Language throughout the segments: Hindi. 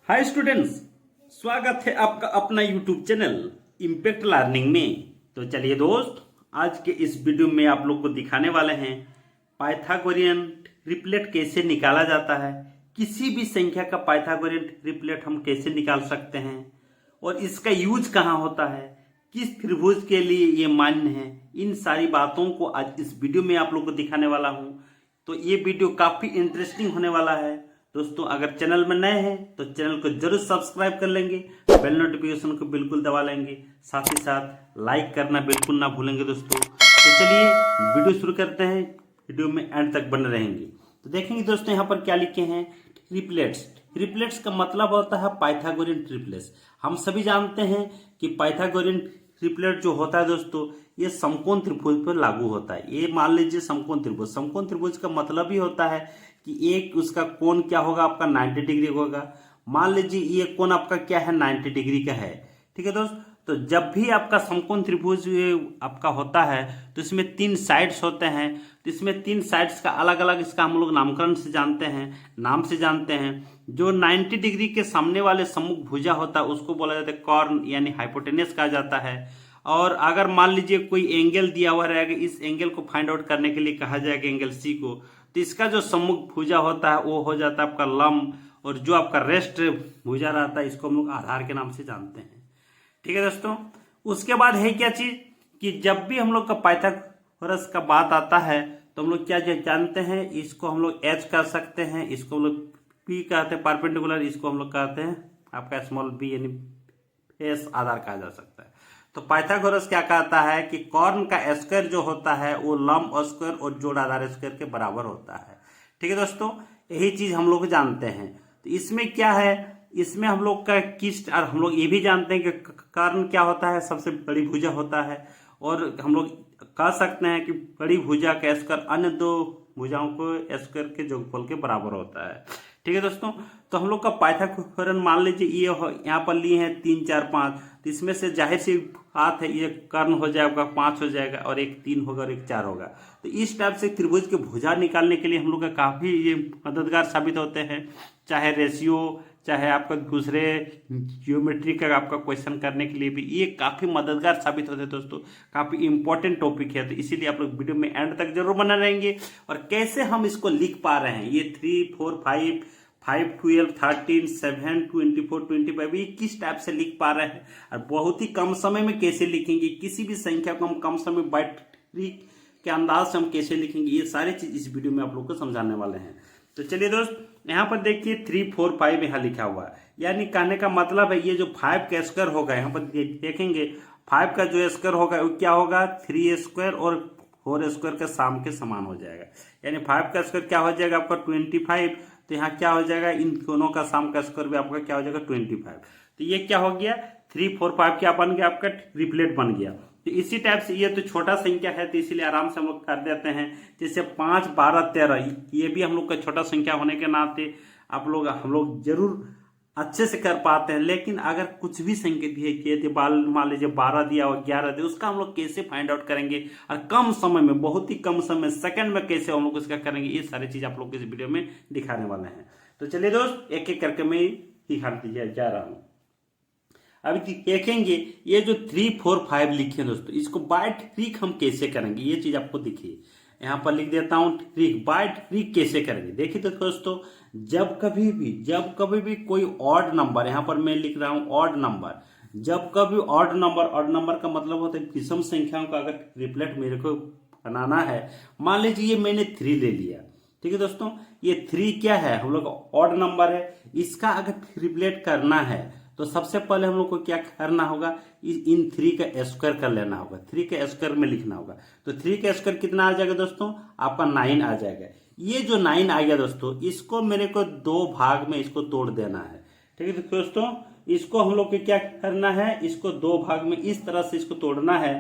हाय स्टूडेंट्स, स्वागत है आपका अपना यूट्यूब चैनल इम्पैक्ट लर्निंग में। तो चलिए दोस्त, आज के इस वीडियो में आप लोग को दिखाने वाले हैं पाइथागोरियन ट्रिपलेट कैसे निकाला जाता है। किसी भी संख्या का पाइथागोरियन ट्रिपलेट हम कैसे निकाल सकते हैं और इसका यूज कहाँ होता है, किस त्रिभुज के लिए ये मान्य है। इन सारी बातों को आज इस वीडियो में आप लोग को दिखाने वाला हूँ। तो ये वीडियो काफ़ी इंटरेस्टिंग होने वाला है दोस्तों। अगर चैनल में नए हैं तो चैनल को जरूर सब्सक्राइब कर लेंगे, बेल नोटिफिकेशन को बिल्कुल दबा लेंगे, साथ ही साथ लाइक करना बिल्कुल ना भूलेंगे दोस्तों। तो चलिए वीडियो शुरू करते हैं, वीडियो में एंड तक बने रहेंगे। तो देखेंगे दोस्तों यहाँ पर क्या लिखे हैं, ट्रिपलेट्स। ट्रिपलेट्स का मतलब होता है पाइथागोरियन ट्रिपलेट्स। हम सभी जानते हैं कि पाइथागोरियन ट्रिपलेट जो होता है दोस्तों, ये समकोण त्रिभुज पर लागू होता है। ये मान लीजिए समकोण त्रिभुज। समकोण त्रिभुज का मतलब ही होता है कि एक उसका कोण क्या होगा, आपका 90 डिग्री होगा। मान लीजिए ये कोण आपका क्या है, 90 डिग्री का है। ठीक है दोस्त, तो जब भी आपका समकोण त्रिभुज आपका होता है तो इसमें 3 साइड्स होते हैं। तो इसमें 3 साइड्स का अलग अलग इसका हम लोग नामकरण से जानते हैं, नाम से जानते हैं। जो 90 डिग्री के सामने वाले सम्मुख भुजा होता है उसको बोला जाता है कॉर्न, यानी हाइपोटेनस कहा जाता है। और अगर मान लीजिए कोई एंगल दिया हुआ रहेगा, इस एंगल को फाइंड आउट करने के लिए कहा जाएगा एंगल सी को, तो इसका जो सम्मुख भुजा होता है वो हो जाता है आपका लंब, और जो आपका रेस्ट भुजा रहता है इसको हम लोग आधार के नाम से जानते हैं। ठीक है दोस्तों, उसके बाद है क्या चीज कि जब भी हम लोग का पाइथागोरस का बात आता है तो हम लोग क्या जानते हैं, इसको हम लोग एच कर सकते हैं, इसको हम लोग पी कहते हैं परपेंडिकुलर, इसको हम लोग कहते हैं आपका स्मॉल बी यानी एस आधार कहा जा सकता है। तो पाइथागोरस क्या कहता है कि कॉर्न का स्क्वायर जो होता है वो लंब स्क्वायर और जोड़ आधार स्क्वायर के बराबर होता है। ठीक है दोस्तों, यही चीज हम लोग जानते हैं। तो इसमें क्या है, इसमें हम लोग का किस, और हम लोग ये भी जानते हैं कि कर्ण क्या होता है, सबसे बड़ी भुजा होता है। और हम लोग कह सकते हैं कि बड़ी भुजा का स्क्वायर अन्य 2 भुजाओं को स्क्वायर के जोगफल के बराबर होता है। ठीक है दोस्तों, तो हम लोग का पाइथागोरन मान लीजिए ये यहाँ पर लिए हैं 3 4 5, तो इसमें से जाहिर सी बात है ये कर्ण हो जाएगा 5 हो जाएगा, और एक 3 होगा और एक 4 होगा। तो इस टाइप से त्रिभुज के भुजा निकालने के लिए हम लोग का काफ़ी ये मददगार साबित होते हैं। चाहे रेशियो, चाहे आपका दूसरे ज्योमेट्री का आपका क्वेश्चन करने के लिए भी ये काफ़ी मददगार साबित होते हैं दोस्तों। काफ़ी इंपॉर्टेंट टॉपिक है, तो इसीलिए आप लोग वीडियो में एंड तक जरूर बना रहेंगे। और कैसे हम इसको लिख पा रहे हैं, ये 3 4 5 5 12 13 7 24 25 ये किस टाइप से लिख पा रहे हैं, और बहुत ही कम समय में कैसे लिखेंगे, किसी भी संख्या को हम कम समय बाय ट्रिक के अंदाज से हम कैसे लिखेंगे, ये सारी चीज इस वीडियो में आप लोग को समझाने वाले हैं। तो चलिए दोस्त, यहाँ पर देखिए 3 4 5 यहाँ लिखा हुआ है, यानी कहने का मतलब है ये जो 5 का स्क्वायर होगा, यहाँ पर देखेंगे 5 का जो स्क्वायर होगा वो क्या होगा, 3 स्क्वायर और 4 स्क्वायर का साम के समान हो जाएगा। यानी 5 का स्क्वायर क्या हो जाएगा आपका 25, तो यहाँ क्या हो जाएगा, इन दोनों का साम का स्क्वायर भी आपका क्या हो जाएगा 25। तो ये क्या हो गया, 3 4 5 क्या बन गया, आपका ट्रिपलेट बन गया। तो इसी टाइप से ये तो छोटा संख्या है तो इसीलिए आराम से हम लोग कर देते हैं। जैसे 5 12 13 ये भी हम लोग का छोटा संख्या होने के नाते हम लोग जरूर अच्छे से कर पाते हैं। लेकिन अगर कुछ भी संख्या दिए मान लीजिए 12 दिया और 11 दिया, उसका हम लोग कैसे फाइंड आउट करेंगे, और कम समय में, बहुत ही कम समय, सेकंड में कैसे हम लोग इसका करेंगे, ये सारी चीज आप लोग को इस वीडियो में दिखाने वाले हैं। तो चलिए दोस्त, एक एक करके मैं दिखा जा रहा हूँ। अभी देखेंगे ये जो 3 4 5 लिखे दोस्तों, इसको बाय ट्रिक हम कैसे करेंगे, ये चीज आपको दिखिए। यहाँ पर लिख देता हूँ ट्रिक, बाय ट्रिक कैसे करेंगे। देखिए तो दोस्तों, जब कभी भी कोई ऑड नंबर, यहाँ पर मैं लिख रहा हूँ ऑड नंबर, जब कभी ऑड नंबर का मतलब होता है विषम संख्याओं का अगर ट्रिपलेट मेरे को बनाना है, मान लीजिए ये मैंने 3 ले लिया। ठीक है दोस्तों, ये 3 क्या है, हम लोग ऑड नंबर है, इसका अगर ट्रिपलेट करना है तो सबसे पहले हम लोग को क्या करना होगा, इन 3 का स्क्वायर कर लेना होगा, 3 के स्क्वायर में लिखना होगा। तो 3 का स्क्वायर कितना आ जाएगा दोस्तों, आपका 9 आ जाएगा। ये जो 9 आ गया दोस्तों, इसको मेरे को 2 भाग में इसको तोड़ देना है। ठीक है दोस्तों, इसको हम लोग को क्या करना है, इसको 2 भाग में इस तरह से इसको तोड़ना है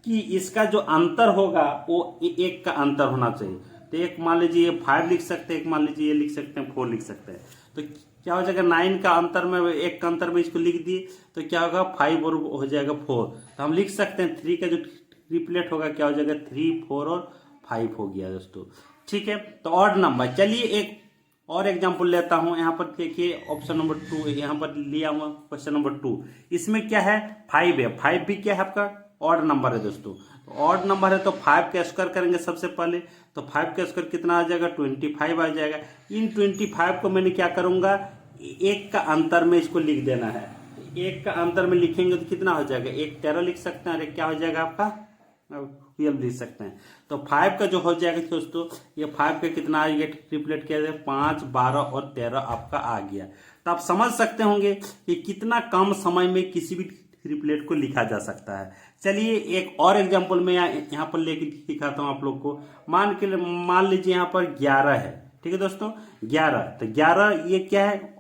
कि इसका जो अंतर होगा वो 1 का अंतर होना चाहिए। तो एक मान लीजिए ये 5 लिख सकते हैं, एक मान लीजिए ये लिख सकते हैं 4 लिख सकते हैं। तो क्या हो जाएगा, 9 का अंतर में 1 का अंतर में इसको लिख दिए तो क्या होगा 5 और हो जाएगा 4। तो हम लिख सकते हैं 3 का जो ट्रिपलेट होगा क्या हो जाएगा 3 4 और 5 हो गया दोस्तों। ठीक है, तो ऑड नंबर, चलिए एक और एग्जाम्पल लेता हूं। यहाँ पर देखिए ऑप्शन नंबर 2 यहाँ पर लिया हुआ क्वेश्चन नंबर 2। इसमें क्या है 5 है। 5 भी क्या है आपका ऑड नंबर है दोस्तों। तो ऑड नंबर है तो 5 का स्क्वायर करेंगे सबसे पहले। तो 5 का स्क्वायर कितना आ जाएगा 25 आ जाएगा। इन 25 को मैंने क्या करूंगा एक का अंतर में इसको लिख देना है। एक का अंतर में लिखेंगे तो कितना हो जाएगा, एक 13 लिख सकते हैं और एक क्या हो जाएगा आपका 12 लिख सकते हैं। तो 5 का जो हो जाएगा दोस्तों, ये 5 का कितना आ गया ट्रिपलेट किया जाए 5, 12 और 13 आपका आ गया। तो आप समझ सकते होंगे कि कितना कम समय में किसी भी ट्रिपलेट को लिखा जा सकता है। चलिए एक और एग्जांपल में यहाँ पर लेके दिखाता हूँ आप लोग को। मान लीजिए यहाँ पर 11 है, ठीक है दोस्तों 11। तो 11 ये क्या है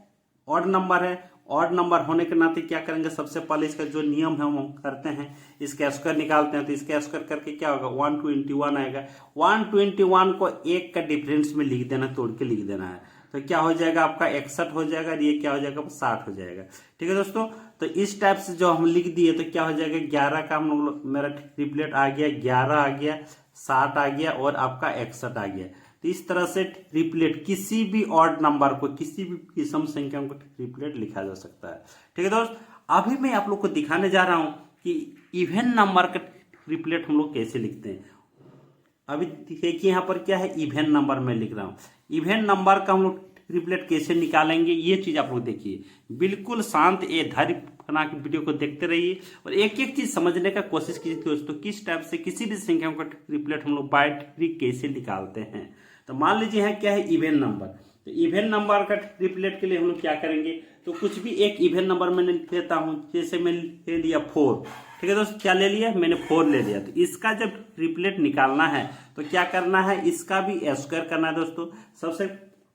ऑड नंबर है। ऑड नंबर होने के नाते क्या करेंगे सबसे पहले इसका जो नियम है हम करते हैं, इसका स्क्वायर निकालते हैं। तो इसका स्क्वायर करके क्या होगा 121 आएगा। 121 को एक का डिफरेंस में लिख देना, तोड़ के लिख देना है। तो क्या हो जाएगा आपका 61 हो जाएगा और ये क्या हो जाएगा 60 हो जाएगा। ठीक है दोस्तों, तो इस टाइप से जो हम लिख दिए तो क्या हो जाएगा 11 का हम लोग मेरा ट्रिपलेट आ गया, 11 आ गया, 60 आ गया और आपका 61 आ गया। तो इस तरह से ट्रिपलेट किसी भी ऑड नंबर को, किसी भी विषम संख्या को ट्रिपलेट लिखा जा सकता है। ठीक है दोस्त, अभी मैं आप लोग को दिखाने जा रहा हूं कि इवन नंबर का ट्रिपलेट हम लोग कैसे लिखते हैं। अभी देखिए यहाँ पर क्या है इवन नंबर में लिख रहा हूं। इवन नंबर का हम लोग ट्रिपलेट कैसे निकालेंगे ये चीज आप लोग देखिए, बिल्कुल शांत धैर्य बना के वीडियो को देखते रहिए और एक एक चीज समझने का कोशिश कीजिए दोस्तों, किस टाइप से किसी भी संख्या का ट्रिपलेट हम लोग बाय ट्रिक कैसे निकालते हैं। तो मान लीजिए यहाँ क्या है इवन नंबर। तो इवन नंबर का ट्रिपलेट के लिए हम लोग क्या करेंगे, तो कुछ भी एक इवन नंबर मैंने लेता हूं, जैसे मैं ले लिया 4। ठीक है दोस्तों, क्या ले लिया मैंने 4 ले लिया। तो इसका जब ट्रिपलेट निकालना है तो क्या करना है, इसका भी स्क्वायर करना है दोस्तों। सबसे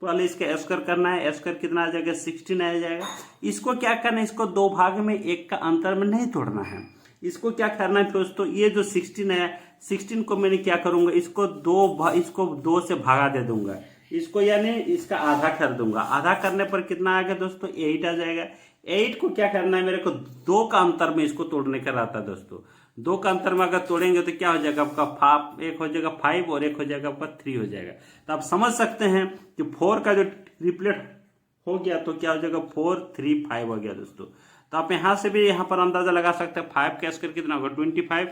पहले इसका स्क्वायर करना है। स्क्वायर कितना आ जाएगा 16 आ जाएगा। इसको क्या करना है, इसको 2 भाग में एक का अंतर में नहीं तोड़ना है। इसको क्या करना है दोस्तों, ये जो 16 है 16 को मैंने क्या करूंगा, इसको 2 से भागा दे दूंगा, इसको यानी इसका आधा कर दूंगा। आधा करने पर कितना आएगा दोस्तों 8 आ जाएगा। 8 को क्या करना है मेरे को 2 का अंतर में इसको तोड़ने का रहता है दोस्तों। 2 का अंतर में अगर तोड़ेंगे तो क्या हो जाएगा आपका एक हो जाएगा 5 और एक हो जाएगा आपका 3 हो जाएगा। तो आप समझ सकते हैं कि 4 का जो ट्रिपलेट हो गया तो क्या हो जाएगा 4, 3, 5 हो गया दोस्तों। तो आप यहां से भी यहाँ पर अंदाजा लगा सकते हैं 5 का स्क्वायर कितना होगा 25,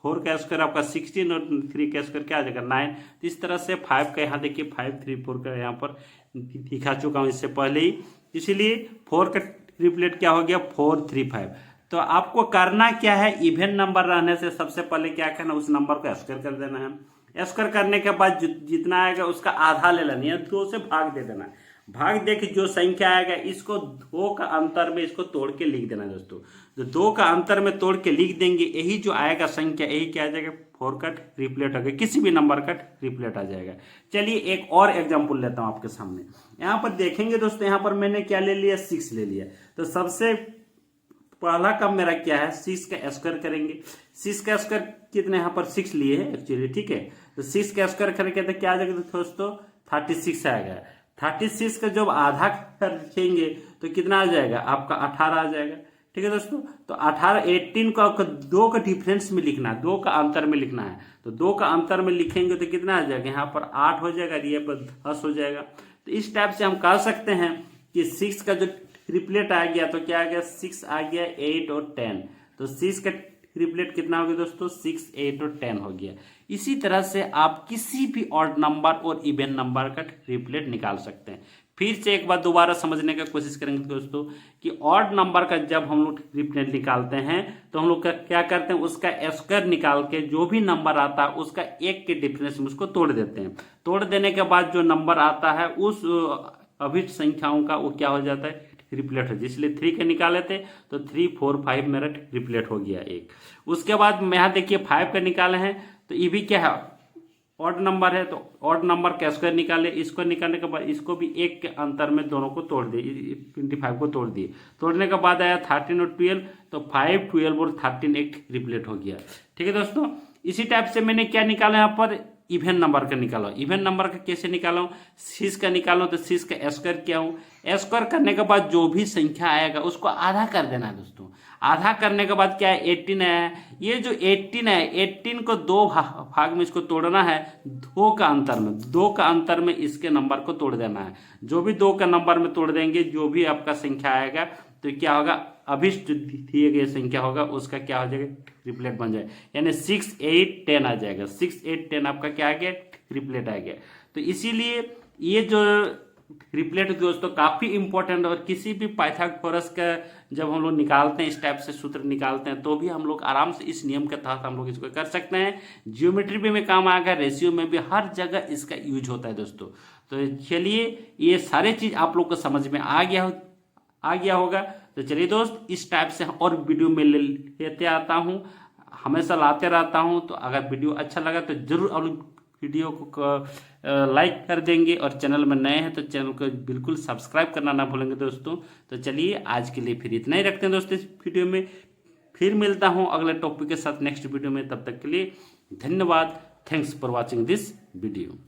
4 का स्क्वायर आपका 16 और 3 का स्क्वायर क्या आ जाएगा 9। तो इस तरह से 5 का यहाँ देखिए 5, 3, 4 का यहाँ पर दिखा चुका हूँ इससे पहले ही। इसीलिए 4 का ट्रिपलेट क्या हो गया 4, 3, 5। तो आपको करना क्या है, इवन नंबर रहने से सबसे पहले क्या करना, उस नंबर को स्क्वायर कर देना है। स्क्वायर करने के बाद जितना आएगा उसका आधा ले लेना है, 2 से भाग दे देना है। भाग दे के जो संख्या आएगा इसको 2 का अंतर में इसको तोड़ के लिख देना दोस्तों। जो 2 का अंतर में तोड़ के लिख देंगे यही जो आएगा संख्या यही क्या आ जाएगा 4 का ट्रिपलेट आ गया, किसी भी नंबर का ट्रिपलेट आ जाएगा। चलिए एक और एग्जांपल लेता हूं आपके सामने। यहाँ पर देखेंगे दोस्तों, यहाँ पर मैंने क्या ले लिया 6 ले लिया। तो सबसे पहला काम मेरा क्या है 6 का स्क्वायर करेंगे। 6 का स्क्वायर कितने यहाँ पर 6 लिए है एक्चुअली, ठीक है। तो 6 का स्क्वायर करेंगे तो क्या आ जाएगा दोस्तों 36 आएगा। 36 का जब आधा करेंगे तो कितना आ जाएगा आपका 18 आ जाएगा। ठीक है दोस्तों, तो 18 को आपको 2 का डिफरेंस में लिखना है, 2 का अंतर में लिखना है। तो 2 का अंतर में लिखेंगे तो कितना आ जाएगा यहाँ पर 8 हो जाएगा, ये पर 10 हो जाएगा। तो इस टाइप से हम कह सकते हैं कि 6 का जो ट्रिपलेट आ गया तो क्या आ गया 6 आ गया 8 और 10। तो 6 का ट्रिपलेट कितना हो गया दोस्तों 6, 8 और 10 हो गया। इसी तरह से आप किसी भी ऑड नंबर और इवन नंबर का ट्रिपलेट निकाल सकते हैं। फिर से एक बार दोबारा समझने का कोशिश करेंगे दोस्तों कि ऑड नंबर का जब हम लोग ट्रिपलेट निकालते हैं तो हम लोग क्या करते हैं, उसका स्क्वायर निकाल के जो भी नंबर आता है उसका 1 के डिफरेंस में उसको तोड़ देते हैं। तोड़ देने के बाद जो नंबर आता है उस अभिष्ट संख्याओं का वो क्या हो जाता है ट्रिपलेट है। इसलिए 3 के निकाले थे तो 3, 4, 5 मेरा ट्रिपलेट हो गया एक। उसके बाद यहाँ देखिए 5 का निकाले हैं तो ये भी क्या है ऑड नंबर है। तो ऑड नंबर का स्क्वायर निकाले, इसको निकालने के बाद इसको भी 1 के अंतर में दोनों को तोड़ दिए, 25 को तोड़ दिए। तोड़ने के बाद आया 13 और 12, तो 5, 12 और 13 एक ट्रिपलेट हो गया। ठीक है दोस्तों, इसी टाइप से मैंने क्या निकाला यहाँ पर इवन नंबर का निकालो। इवन नंबर का कैसे निकालो 6 का निकालो तो 6 का स्क्वायर किया हूँ। स्क्वायर करने के बाद जो भी संख्या आएगा उसको आधा कर देना है दोस्तों। आधा करने के बाद क्या है 18 है। ये जो 18 है 18 को दो भाग में इसको तोड़ना है, 2 का अंतर में, 2 का अंतर में इसके नंबर को तोड़ देना है। जो भी 2 का नंबर में तोड़ देंगे, जो भी आपका संख्या आएगा तो क्या होगा, अभिष्ट दिए गए संख्या होगा उसका क्या हो जाएगा, ट्रिपलेट बन जाएगा। यानी 6, 8, 10 आ जाएगा। 6, 8, 10 आपका क्या आ गया, ट्रिपलेट आ गया। तो इसीलिए ये जो ट्रिपलेट दोस्तों काफी इंपॉर्टेंट, और किसी भी पाइथागोरस का जब हम लोग निकालते हैं, इस टाइप से सूत्र निकालते हैं, तो भी हम लोग आराम से इस नियम के तहत हम लोग इसको कर सकते हैं। जियोमेट्री में काम आएगा, रेशियो में भी, हर जगह इसका यूज होता है दोस्तों। तो चलिए ये सारे चीज आप लोग को समझ में आ गया होगा। तो चलिए दोस्त, इस टाइप से और वीडियो में लेते आता हूँ, हमेशा लाते रहता हूँ। तो अगर वीडियो अच्छा लगा तो जरूर आप लोग वीडियो को लाइक कर देंगे, और चैनल में नए हैं तो चैनल को बिल्कुल सब्सक्राइब करना ना भूलेंगे दोस्तों। तो चलिए आज के लिए फिर इतना ही रखते हैं दोस्तों इस वीडियो में। फिर मिलता हूँ अगले टॉपिक के साथ नेक्स्ट वीडियो में। तब तक के लिए धन्यवाद। Thanks for watching this video.